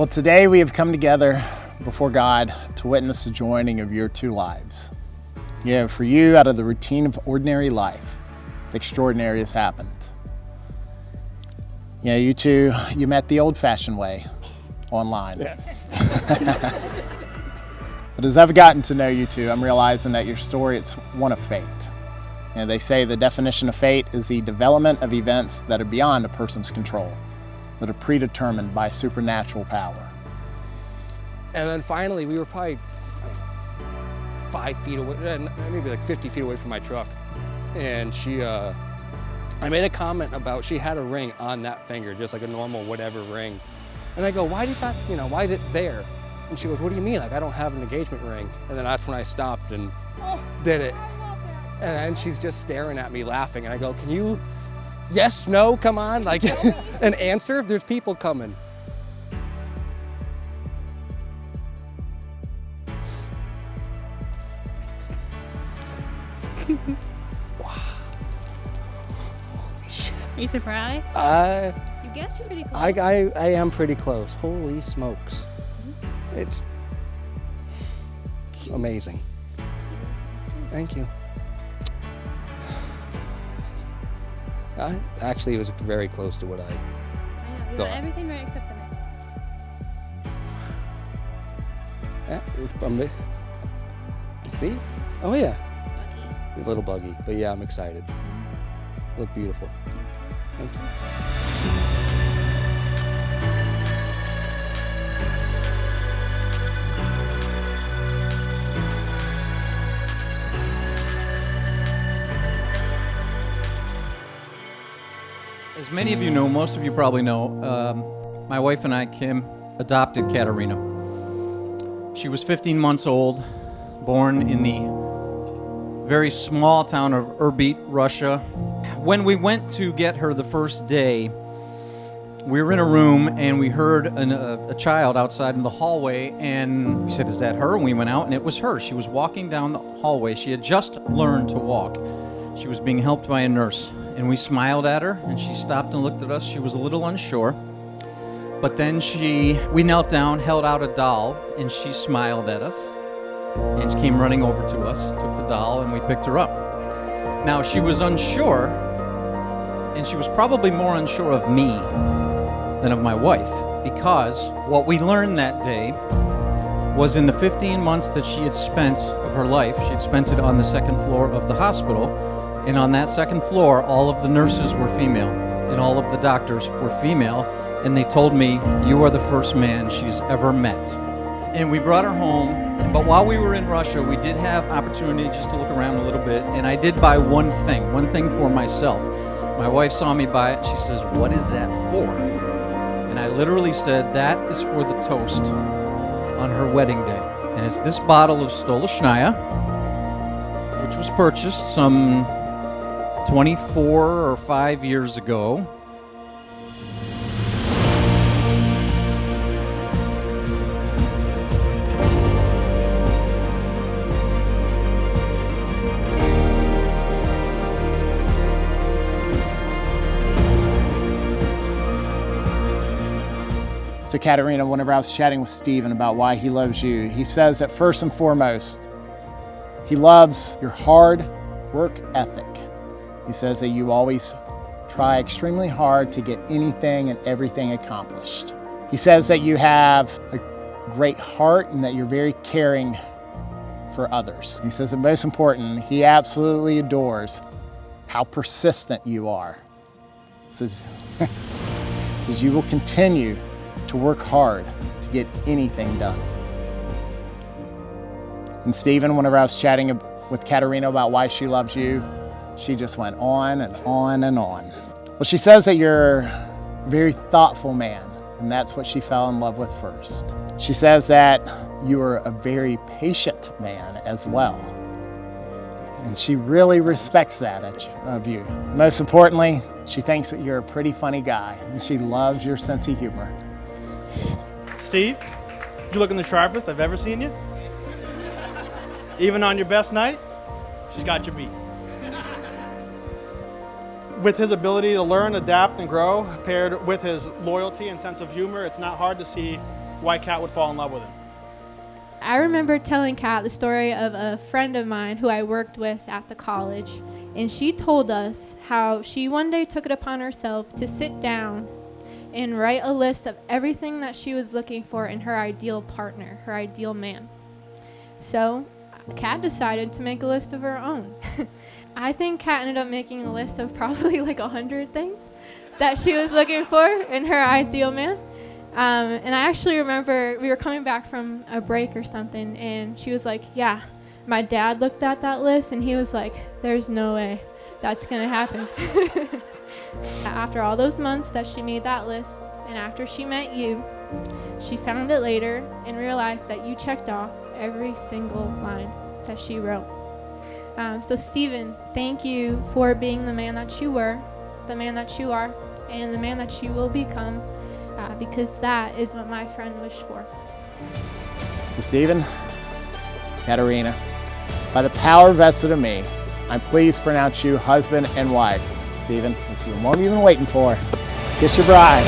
Well, today we have come together before God to witness the joining of your two lives. For you, out of the routine of ordinary life, the extraordinary has happened. You two, you met the old-fashioned way online. Yeah. But as I've gotten to know you two, I'm realizing that your story, it's one of fate. They say the definition of fate is the development of events that are beyond a person's control, that are predetermined by supernatural power. And then finally, we were probably 5 feet away, maybe like 50 feet away from my truck. And I made a comment about she had a ring on that finger, just like a normal whatever ring. And I go, why is it there? And she goes, what do you mean? Like, I don't have an engagement ring. And then that's when I stopped and did it. And then she's just staring at me laughing. And I go, can you, yes, no, come on, like an answer? There's people coming. Wow. Holy shit. Are you surprised? You guessed you're pretty close. I am pretty close. Holy smokes. It's amazing. Thank you. Actually, it was very close to what I know, we got everything right except the neck. Yeah, see? Oh yeah. Buggy. A little buggy, but yeah, I'm excited. You look beautiful. Thank you. As many of you know, most of you probably know, my wife and I, Kim, adopted Katerina. She was 15 months old, born in the very small town of Irbit, Russia. When we went to get her the first day, we were in a room and we heard a child outside in the hallway, and we said, is that her? And we went out and it was her. She was walking down the hallway. She had just learned to walk. She was being helped by a nurse. And we smiled at her, and she stopped and looked at us. She was a little unsure. But then we knelt down, held out a doll, and she smiled at us. And she came running over to us, took the doll, and we picked her up. Now, she was unsure, and she was probably more unsure of me than of my wife, because what we learned that day was in the 15 months that she had spent of her life, she had spent it on the second floor of the hospital. And on that second floor, all of the nurses were female, and all of the doctors were female, and they told me, you are the first man she's ever met. And we brought her home, but while we were in Russia, we did have opportunity just to look around a little bit, and I did buy one thing for myself. My wife saw me buy it, she says, what is that for? And I literally said, that is for the toast on her wedding day. And it's this bottle of Stolichnaya, which was purchased some 24 or 5 years ago. So Katerina, whenever I was chatting with Stephen about why he loves you, he says that first and foremost, he loves your hard work ethic. He says that you always try extremely hard to get anything and everything accomplished. He says that you have a great heart and that you're very caring for others. He says that most important, he absolutely adores how persistent you are. He says you will continue to work hard to get anything done. And Stephen, whenever I was chatting with Katerina about why she loves you, she just went on and on and on. Well, she says that you're a very thoughtful man, and that's what she fell in love with first. She says that you are a very patient man as well. And she really respects that of you. Most importantly, she thinks that you're a pretty funny guy, and she loves your sense of humor. Steve, you looking the sharpest I've ever seen you. Even on your best night, she's got your beat. With his ability to learn, adapt, and grow, paired with his loyalty and sense of humor, it's not hard to see why Kat would fall in love with him. I remember telling Kat the story of a friend of mine who I worked with at the college, and she told us how she one day took it upon herself to sit down and write a list of everything that she was looking for in her ideal partner, her ideal man. So Kat decided to make a list of her own. I think Kat ended up making a list of probably like 100 things that she was looking for in her ideal man. And I actually remember we were coming back from a break or something, and she was like, yeah, my dad looked at that list, and he was like, there's no way that's going to happen. After all those months that she made that list, and after she met you, she found it later and realized that you checked off every single line that she wrote. So Stephen, thank you for being the man that you were, the man that you are, and the man that you will become. Because that is what my friend wished for. Stephen, Katerina, by the power vested in me, I'm pleased to pronounce you husband and wife. Stephen, this is the moment you've been waiting for. Kiss your bride.